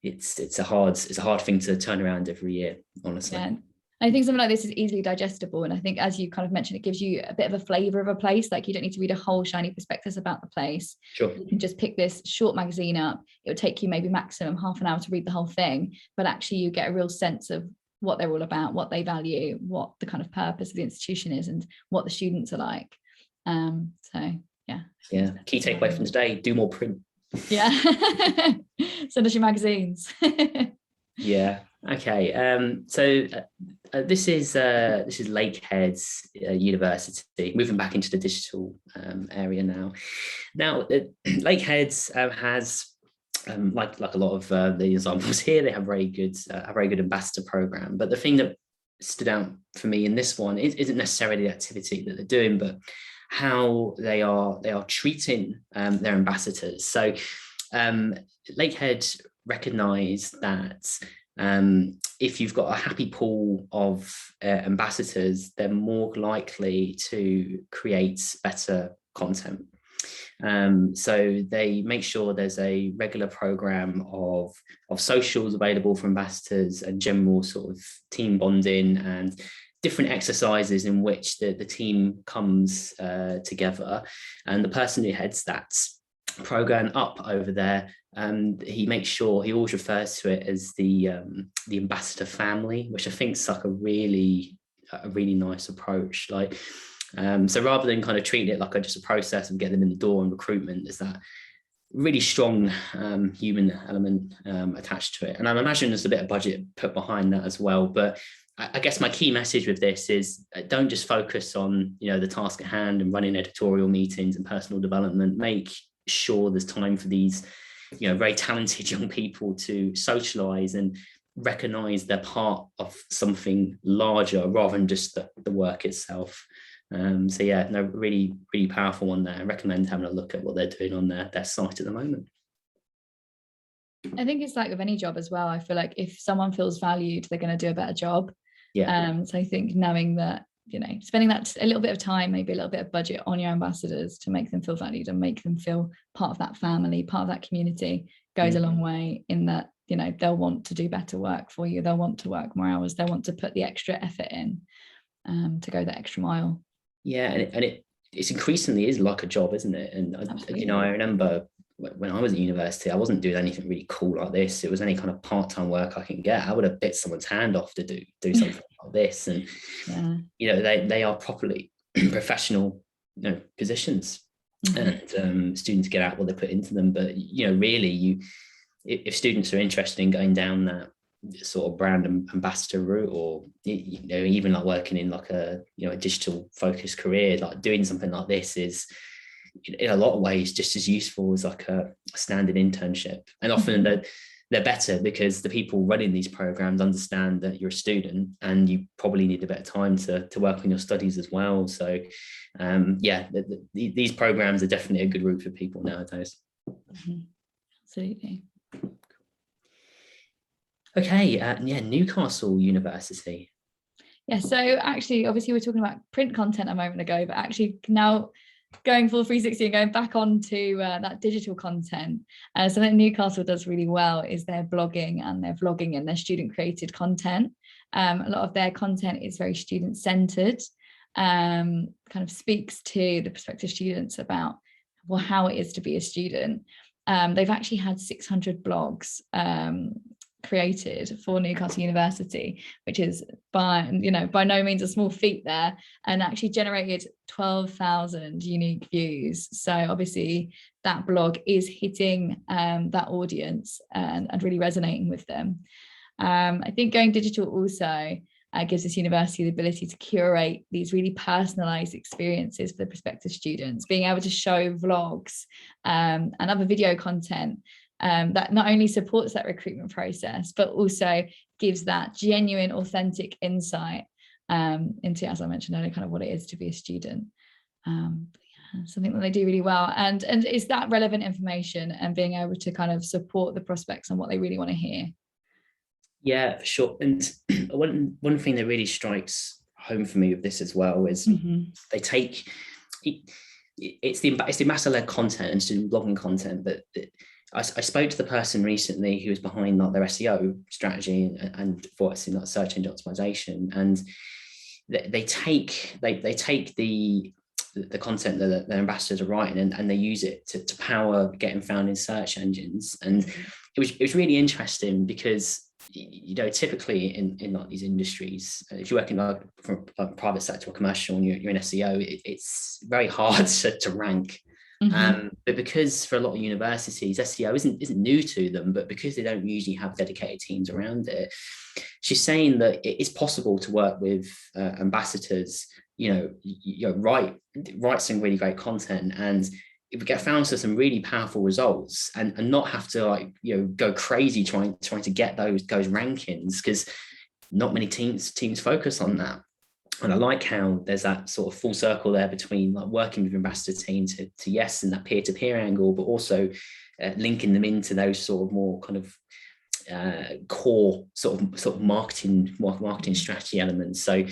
it's a hard thing to turn around every year, honestly. Yeah. I think something like this is easily digestible. And I think, as you kind of mentioned, it gives you a bit of a flavour of a place. Like you don't need to read a whole shiny prospectus about the place. Sure. You can just pick this short magazine up. It would take you maybe maximum half an hour to read the whole thing. But actually you get a real sense of what they're all about, what they value, what the kind of purpose of the institution is, and what the students are like. So yeah. Key takeaway from today: do more print. Yeah. Send us your magazines. Yeah. Okay. So this is Lakehead University. Moving back into the digital area now. Now, Lakehead has, like a lot of the examples here, they have a very good ambassador program. But the thing that stood out for me in this one isn't necessarily the activity that they're doing, but how they are treating their ambassadors. So Lakehead recognise that if you've got a happy pool of ambassadors, they're more likely to create better content. So they make sure there's a regular program of socials available for ambassadors and general sort of team bonding and different exercises in which the team comes together. And the person who heads that program up over there, he makes sure, he always refers to it as the ambassador family, which I think is like a really nice approach. Like, so rather than kind of treating it like just a process and get them in the door and recruitment, there's that really strong human element attached to it. And I imagine there's a bit of budget put behind that as well. But I guess my key message with this is don't just focus on, the task at hand and running editorial meetings and personal development. Make sure there's time for these, very talented young people to socialize and recognize they're part of something larger rather than just the work itself. So yeah, no, really, really powerful one there. I recommend having a look at what they're doing on their site at the moment. I think it's like with any job as well. I feel like if someone feels valued, they're going to do a better job. Yeah. So I think knowing that, spending that a little bit of time, maybe a little bit of budget on your ambassadors to make them feel valued and make them feel part of that family, part of that community, goes a long way in that, they'll want to do better work for you. They'll want to work more hours. They'll want to put the extra effort in to go that extra mile. Yeah. And it's increasingly is like a job, isn't it? And, I remember when I was at university, I wasn't doing anything really cool like this. It was any kind of part-time work I can get. I would have bit someone's hand off to do something like this. And, they are properly professional, positions. And students get out what they put into them. But, really, if students are interested in going down that sort of brand ambassador route, or, even like working in like a digital focused career, like doing something like this is, in a lot of ways, just as useful as like a standard internship. And often they're better because the people running these programs understand that you're a student and you probably need a bit of time to work on your studies as well. So these programs are definitely a good route for people nowadays. Absolutely. Okay, Newcastle University. Yeah, so actually, obviously, we're talking about print content a moment ago, but actually now going full 360 and going back onto that digital content, something Newcastle does really well is their blogging and their vlogging and their student created content. A lot of their content is very student centered, kind of speaks to the prospective students about how it is to be a student. They've actually had 600 blogs created for Newcastle University, which is by no means a small feat there, and actually generated 12,000 unique views. So obviously that blog is hitting that audience and really resonating with them. I think going digital also gives this university the ability to curate these really personalized experiences for the prospective students, being able to show vlogs and other video content that not only supports that recruitment process, but also gives that genuine, authentic insight into, as I mentioned earlier, kind of what it is to be a student. Something that they do really well. And is that relevant information and being able to kind of support the prospects on what they really want to hear. Yeah, for sure. And one thing that really strikes home for me with this as well is they take it's the ambassador-led content and student blogging content, but I spoke to the person recently who was behind like their SEO strategy and for us in like search engine optimization, and they take the content that their ambassadors are writing and they use it to power getting found in search engines. And it was really interesting because typically in like these industries, if you work in like from private sector or commercial and you're in SEO, it's very hard to rank. But because for a lot of universities, SEO isn't new to them, but because they don't usually have dedicated teams around it, she's saying that it's possible to work with ambassadors, write some really great content and if we get found to some really powerful results and not have to go crazy trying to get those rankings, because not many teams focus on that. And I like how there's that sort of full circle there between like working with ambassador team to yes, and that peer-to-peer angle, but also linking them into those sort of more kind of core sort of marketing strategy elements. So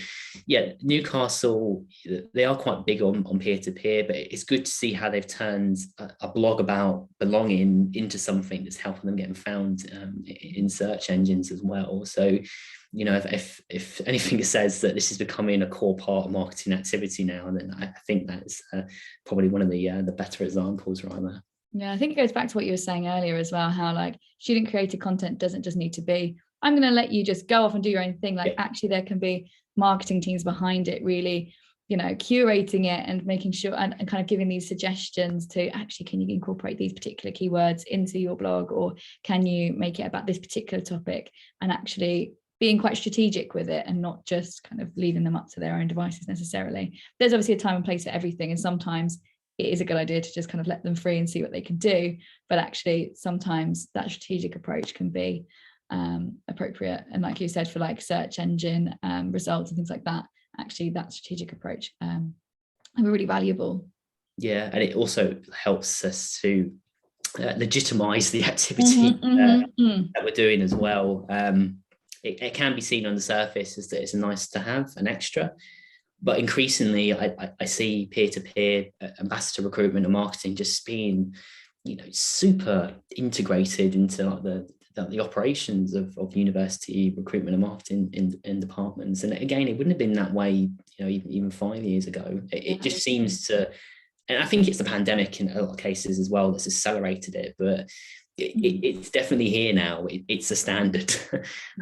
yeah, Newcastle, they are quite big on peer-to-peer, but it's good to see how they've turned a blog about belonging into something that's helping them getting found in search engines as well. So if anything says that this is becoming a core part of marketing activity now, then I think that's probably one of the better examples right there. Yeah, I think it goes back to what you were saying earlier as well, how like student created content doesn't just need to be, I'm going to let you just go off and do your own thing. Like actually there can be marketing teams behind it, really, curating it and making sure and kind of giving these suggestions to actually, can you incorporate these particular keywords into your blog, or can you make it about this particular topic, and actually being quite strategic with it and not just kind of leaving them up to their own devices necessarily. There's obviously a time and place for everything, and sometimes it is a good idea to just kind of let them free and see what they can do. But actually, sometimes that strategic approach can be appropriate. And like you said, for like search engine results and things like that, actually that strategic approach can be really valuable. Yeah, and it also helps us to legitimize the activity that we're doing as well. It can be seen on the surface as that it's nice to have an extra. But increasingly, I see peer-to-peer ambassador recruitment and marketing just being, super integrated into like the operations of university recruitment and marketing in departments. And again, it wouldn't have been that way, even 5 years ago. It just seems to, and I think it's the pandemic in a lot of cases as well that's accelerated it. But it's definitely here now. It's a standard,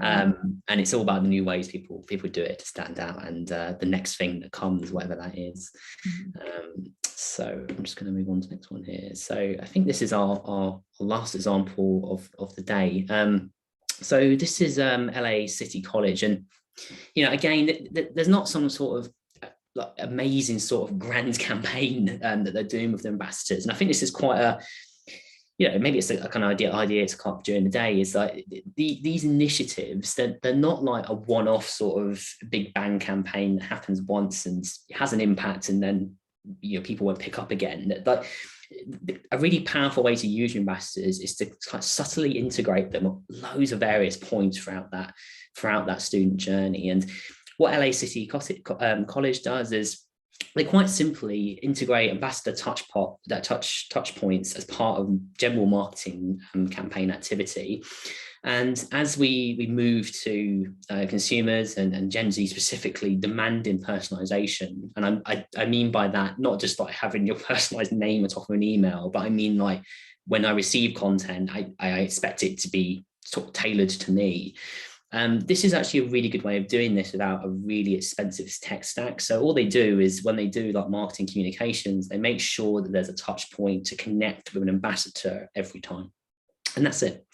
and it's all about the new ways people do it to stand out, and the next thing that comes, whatever that is. So I'm just going to move on to the next one here. So I think this is our last example of the day. So this is LA City College, and again, there's not some sort of like amazing sort of grand campaign that they're doing with the ambassadors, and I think this is quite a maybe it's a kind of idea to come up during the day, is like these initiatives, they're not like a one-off sort of big bang campaign that happens once and has an impact and then people won't pick up again. Like a really powerful way to use your ambassadors is to kind of subtly integrate them at loads of various points throughout that student journey. And what LA City College does is they quite simply integrate ambassador touch points as part of general marketing campaign activity. And as we move to consumers and Gen Z specifically demanding personalization, and I mean by that not just like having your personalized name on top of an email, but I mean like when I receive content, I expect it to be sort of tailored to me. This is actually a really good way of doing this without a really expensive tech stack. So all they do is when they do like marketing communications, they make sure that there's a touch point to connect with an ambassador every time. And that's it.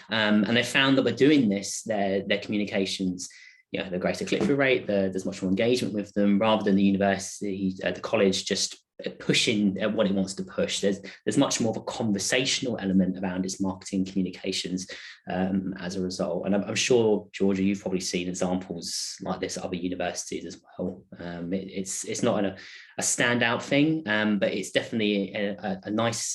And they found that by doing this, their communications, the greater click-through rate, there's much more engagement with them, rather than the university, the college just pushing what it wants to push. There's much more of a conversational element around its marketing communications as a result. And I'm sure, Georgia, you've probably seen examples like this at other universities as well. It's not a standout thing, but it's definitely a nice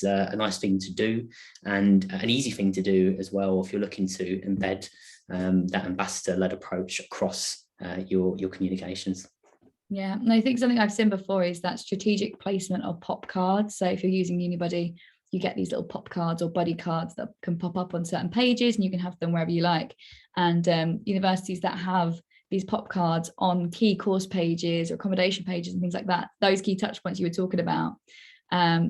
thing to do, and an easy thing to do as well if you're looking to embed that ambassador-led approach across your communications. Yeah, and I think something I've seen before is that strategic placement of pop cards. So if you're using Unibuddy, you get these little pop cards or buddy cards that can pop up on certain pages, and you can have them wherever you like. And universities that have these pop cards on key course pages or accommodation pages and things like that, those key touch points you were talking about,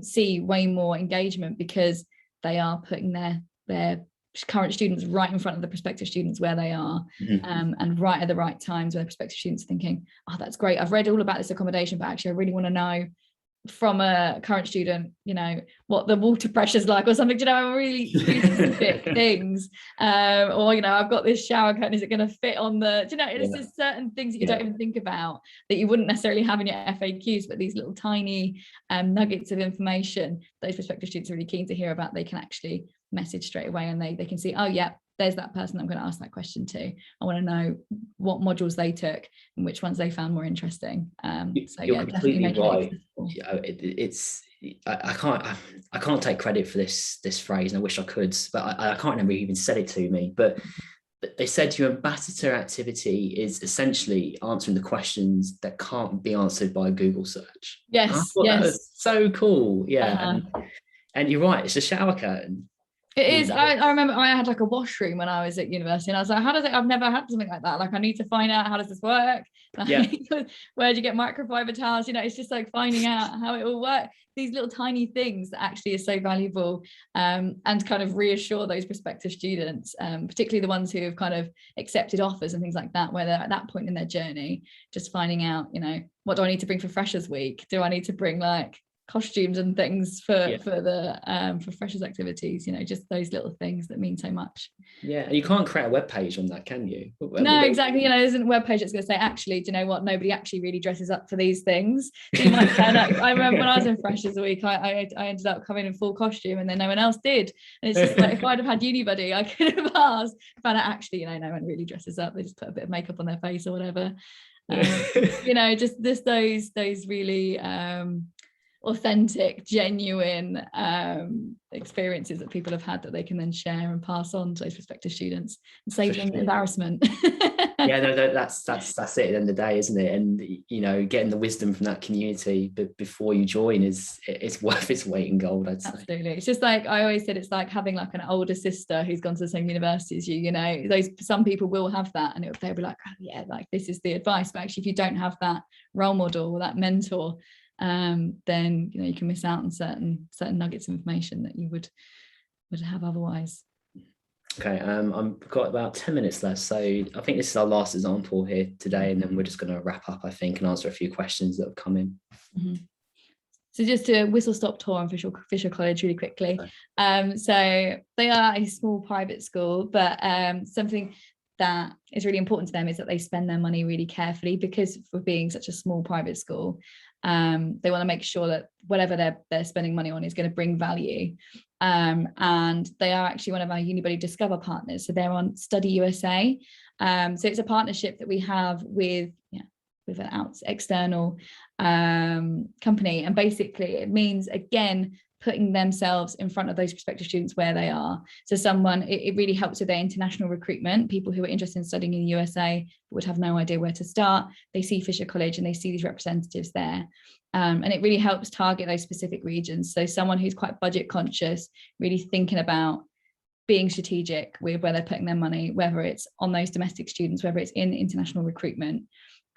see way more engagement, because they are putting their current students right in front of the prospective students where they are, and right at the right times where the prospective students are thinking, oh, that's great, I've read all about this accommodation, but actually I really want to know from a current student, what the water pressure's like or something, really specific things, or I've got this shower curtain, is it going to fit on the, it's just certain things that you don't even think about, that you wouldn't necessarily have in your FAQs, but these little tiny nuggets of information those prospective students are really keen to hear about, they can actually message straight away, and they can see, oh yeah, there's that person I'm going to ask that question to. I want to know what modules they took and which ones they found more interesting. You're completely right. I can't take credit for this phrase, and I wish I could, but I can't remember who even said it to me. But they said your ambassador activity is essentially answering the questions that can't be answered by a Google search. Yes, that was so cool. Yeah, and you're right. It's a shower curtain. It is. I remember I had like a washroom when I was at university, and I was like, I've never had something like that. Like, I need to find out, how does this work? Where do you get microfiber towels? It's just like finding out how it all works. These little tiny things that actually is so valuable, and kind of reassure those prospective students, particularly the ones who have kind of accepted offers and things like that, where they're at that point in their journey, just finding out, what do I need to bring for Freshers Week? Do I need to bring like costumes and things for freshers activities, just those little things that mean so much. And you can't create a web page on that, can you? No, exactly. There isn't a web page that's going to say, actually, do you know what, nobody actually really dresses up for these things. So you might turn up. I remember when I was in Freshers Week, I ended up coming in full costume, and then no one else did, and it's just like, if I'd have had Unibuddy, I could have asked, found out actually, no one really dresses up, they just put a bit of makeup on their face or whatever. Just those really authentic, genuine experiences that people have had that they can then share and pass on to those prospective students and save them embarrassment. That's it at the end of the day, isn't it? And getting the wisdom from that community before you join it's worth its weight in gold, I'd say. Absolutely. It's just like I always said, it's like having like an older sister who's gone to the same university as you. Some people will have that, and they'll be like, oh yeah, like this is the advice. But actually, if you don't have that role model or that mentor, then you can miss out on certain nuggets of information that you would have otherwise. Okay, I've got about 10 minutes left, so I think this is our last example here today, and then we're just going to wrap up, I think, and answer a few questions that have come in. So just to whistle stop tour on Fisher College really quickly. So they are a small private school, but something that is really important to them is that they spend their money really carefully, because for being such a small private school, they want to make sure that whatever they're spending money on is going to bring value. And they are actually one of our Unibuddy Discover partners. So they're on Study USA. So it's a partnership that we have with an external company. And basically it means, again, putting themselves in front of those prospective students where they are. So it really helps with their international recruitment. People who are interested in studying in the USA would have no idea where to start. They see Fisher College and they see these representatives there. And it really helps target those specific regions. So someone who's quite budget conscious, really thinking about being strategic with where they're putting their money, whether it's on those domestic students, whether it's in international recruitment,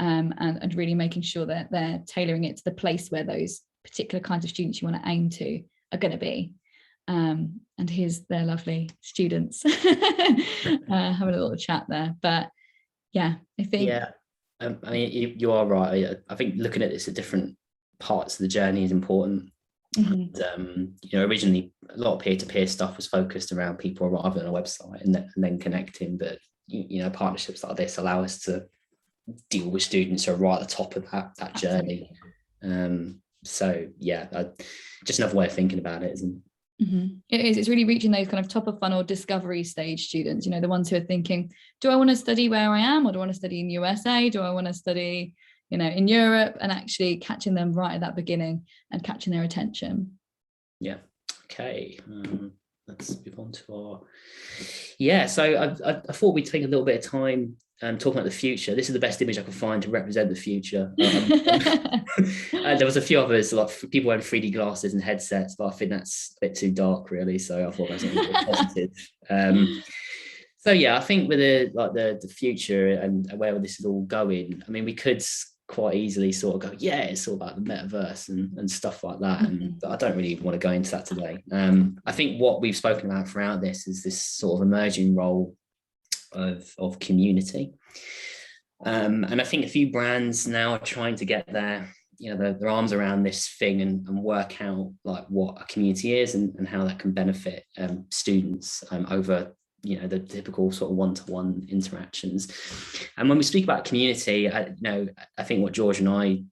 and really making sure that they're tailoring it to the place where those particular kinds of students you want to aim to are going to be. And here's their lovely students having a little chat there. But yeah, I think I mean, you are right. I think looking at this at different parts of the journey is important. And, originally a lot of peer-to-peer stuff was focused around people arriving on a website and then connecting, but partnerships like this allow us to deal with students who are right at the top of that journey. So yeah, just another way of thinking about it, isn't it? It is. It's really reaching those kind of top of funnel discovery stage students, the ones who are thinking, do I want to study where I am, or do I want to study in USA? Do I want to study in Europe? And actually catching them right at that beginning and catching their attention. Yeah. Okay. Let's move on to so I thought we'd take a little bit of time talking about the future. This is the best image I could find to represent the future. There was a few others, like people wearing 3D glasses and headsets, but I think that's a bit too dark, really. So I thought that was a bit positive. So yeah, I think with the future and where this is all going, I mean, we could quite easily sort of go, yeah, it's all about the metaverse and stuff like that. But I don't really want to go into that today. I think what we've spoken about throughout this is this sort of emerging role of community. And I think a few brands now are trying to get their arms around this thing and work out like what a community is and how that can benefit students over the typical sort of one-to-one interactions. And when we speak about community, I think what George and I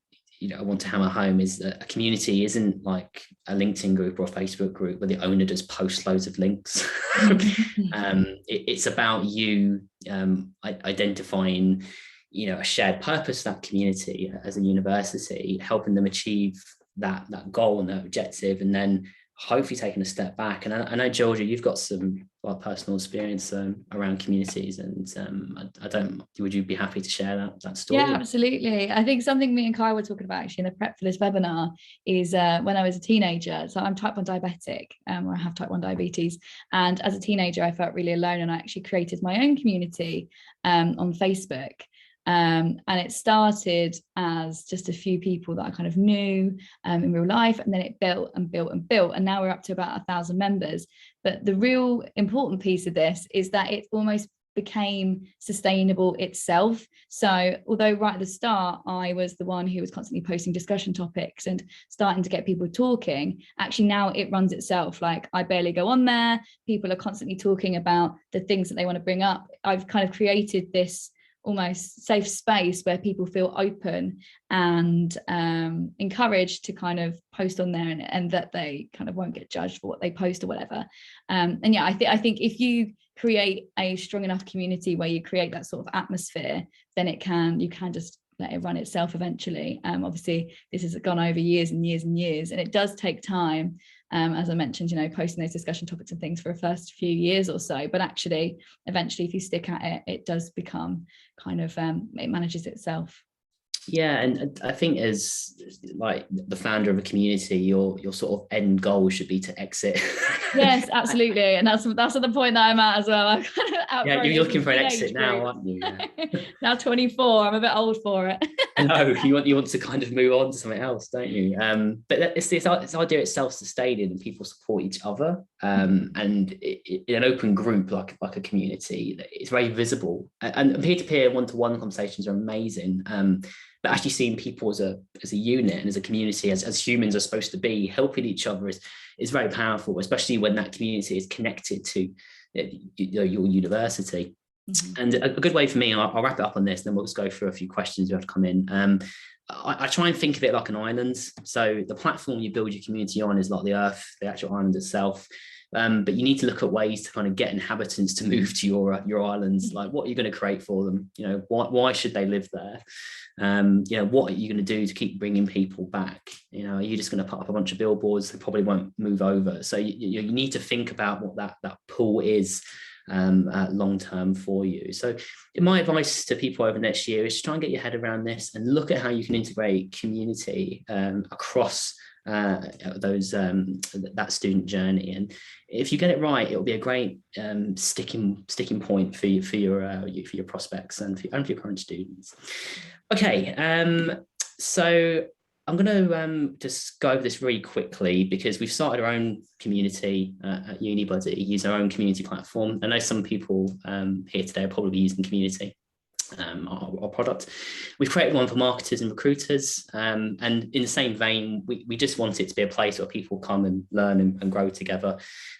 want to hammer home is that a community isn't like a LinkedIn group or a Facebook group where the owner just posts loads of links. It's about you identifying a shared purpose for that community as a university, helping them achieve that goal and that objective, and then hopefully taking a step back. And I know, Georgia, you've got some personal experience around communities, and would you be happy to share that story? Yeah, absolutely. I think something me and Kyle were talking about actually in the prep for this webinar is when I was a teenager. So I'm type 1 diabetic, or I have type 1 diabetes. And as a teenager, I felt really alone, and I actually created my own community on Facebook. And it started as just a few people that I kind of knew in real life, and then it built and built and built, and now we're up to about 1,000 members. But the real important piece of this is that it almost became sustainable itself. So although right at the start I was the one who was constantly posting discussion topics and starting to get people talking, actually now it runs itself. Like, I barely go on there, people are constantly talking about the things that they want to bring up. I've kind of created this almost safe space where people feel open and encouraged to kind of post on there, and that they kind of won't get judged for what they post or whatever. And yeah, I think if you create a strong enough community where you create that sort of atmosphere, then you can just let it run itself eventually. Obviously this has gone over years and years and years, and it does take time. As I mentioned, posting those discussion topics and things for the first few years or so, but actually eventually if you stick at it, it does become kind of it manages itself. Yeah, and I think as like the founder of a community, your sort of end goal should be to exit. Yes, absolutely, and that's the point that I'm at as well. I'm kind of you're looking for an exit now, aren't you? Yeah. Now 24, I'm a bit old for it. No, you want to kind of move on to something else, don't you? But it's this idea it's self-sustaining and people support each other. And in an open group like a community, it's very visible. And peer-to-peer, one-to-one conversations are amazing. But actually seeing people as a unit and as a community, as humans are supposed to be, helping each other is very powerful, especially when that community is connected to your university. And a good way for me, I'll wrap it up on this, and then we'll just go through a few questions you have to come in. I try and think of it like an island. So the platform you build your community on is like the earth, the actual island itself. But you need to look at ways to kind of get inhabitants to move to your islands. Like, what are you going to create for them? Why should they live there? What are you going to do to keep bringing people back Are you just going to put up a bunch of billboards that probably won't move over? So you need to think about what that pool is long term for you. So my advice to people over the next year is try and get your head around this and look at how you can integrate community across that student journey. And if you get it right, it'll be a great sticking point for your prospects and for your current students. Okay, so I'm going to just go over this really quickly because we've started our own community at Unibuddy, use our own community platform. I know some people here today are probably using community, our product. We've created one for marketers and recruiters, and in the same vein, we just want it to be a place where people come and learn and grow together.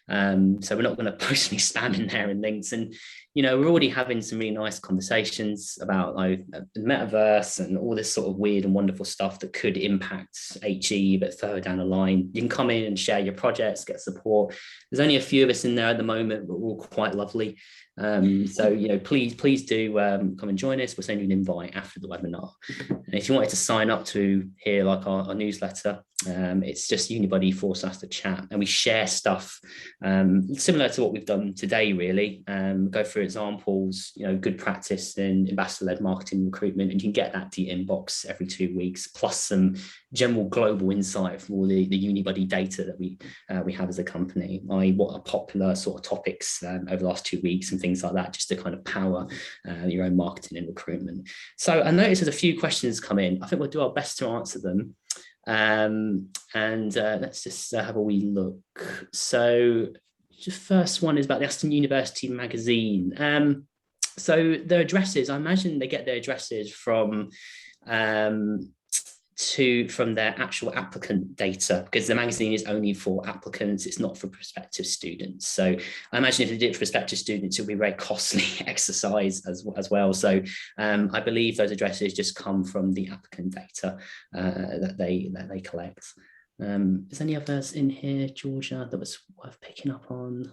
So we're not going to post any spam in there and links. And we're already having some really nice conversations about the metaverse and all this sort of weird and wonderful stuff that could impact HE, but further down the line. You can come in and share your projects, get support. There's only a few of us in there at the moment, but we're all quite lovely. So please do come and join us. We'll send you an invite after the webinar. And if you wanted to sign up to hear like our newsletter, it's just Unibuddy/the chat, and we share stuff similar to what we've done today, really. Go through examples, good practice in ambassador-led marketing recruitment, and you can get that to your inbox every 2 weeks, plus some general global insight from all the Unibuddy data that we have as a company. What are popular sort of topics over the last 2 weeks and things like that, just to kind of power your own marketing and recruitment. So I noticed there's a few questions come in. I think we'll do our best to answer them. Let's just have a wee look. So the first one is about the Aston University magazine. So their addresses, I imagine they get their addresses from their actual applicant data, because the magazine is only for applicants, it's not for prospective students. So I imagine if they did it for prospective students, it would be a very costly exercise as well. So I believe those addresses just come from the applicant data that they collect. Is any others in here, Georgia, that was worth picking up on?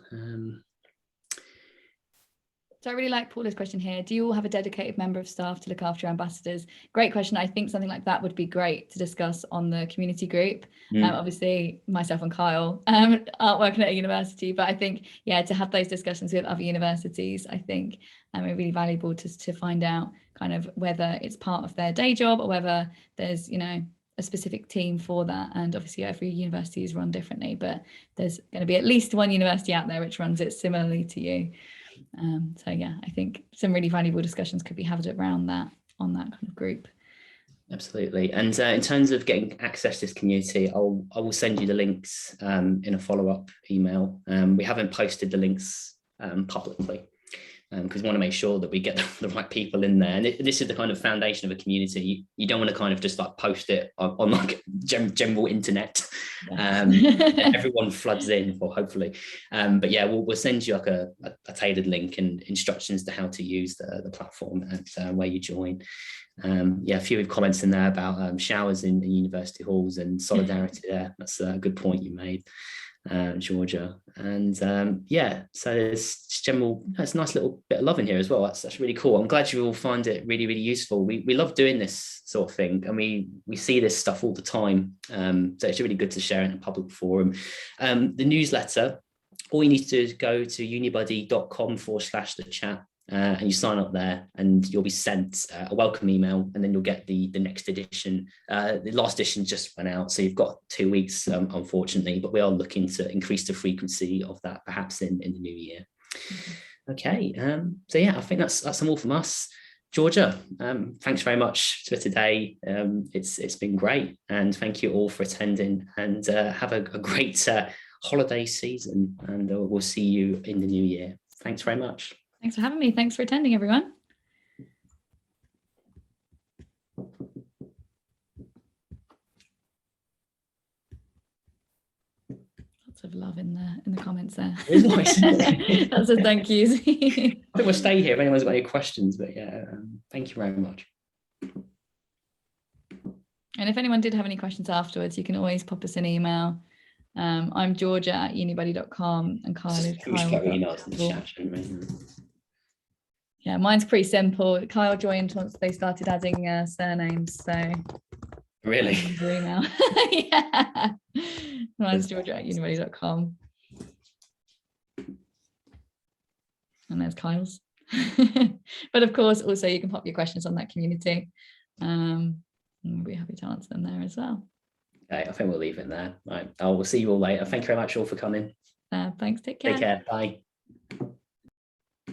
So I really like Paula's question here. Do you all have a dedicated member of staff to look after your ambassadors? Great question. I think something like that would be great to discuss on the community group. Obviously, myself and Kyle aren't working at a university, but I think, to have those discussions with other universities, I think are really valuable to find out kind of whether it's part of their day job or whether there's, a specific team for that. And obviously every university is run differently, but there's going to be at least one university out there which runs it similarly to you. I think some really valuable discussions could be had around that on that kind of group. Absolutely. And in terms of getting access to this community, I will send you the links in a follow-up email. We haven't posted the links publicly because we want to make sure that we get the right people in there. And this is the kind of foundation of a community. You don't want to kind of just like post it on like general internet. Everyone floods in, or hopefully. But we'll send you like a tailored link and instructions to how to use the platform and where you join. A few comments in there about showers in university halls and solidarity there. That's a good point you made, Georgia. And so there's general, it's a nice little bit of love in here as well. That's really cool. I'm glad you all find it really, really useful. We love doing this sort of thing, and we see this stuff all the time. So it's really good to share it in a public forum. The newsletter, all you need to do is go to unibuddy.com/the chat. And you sign up there and you'll be sent a welcome email, and then you'll get the next edition. The last edition just went out, so you've got 2 weeks, unfortunately, but we are looking to increase the frequency of that perhaps in the new year. Okay, I think that's all from us. Georgia, thanks very much for today. It's been great, and thank you all for attending, and have a great holiday season, and we'll see you in the new year. Thanks very much. Thanks for having me. Thanks for attending, everyone. Lots of love in the comments there. It's nice. That's a thank you. I think we'll stay here if anyone's got any questions, but thank you very much. And if anyone did have any questions afterwards, you can always pop us an email. I'm Georgia at unibuddy.com, and Kyle is Kyle. Yeah, mine's pretty simple. Kyle joined once they started adding surnames, so Really? Your email. Yeah. Mine's georgia@unibuddy.com. And there's Kyle's. But of course, also you can pop your questions on that community. And we'll be happy to answer them there as well. Okay, I think we'll leave it there. Right. I will see you all later. Thank you very much all for coming. Thanks. Take care. Take care. Bye.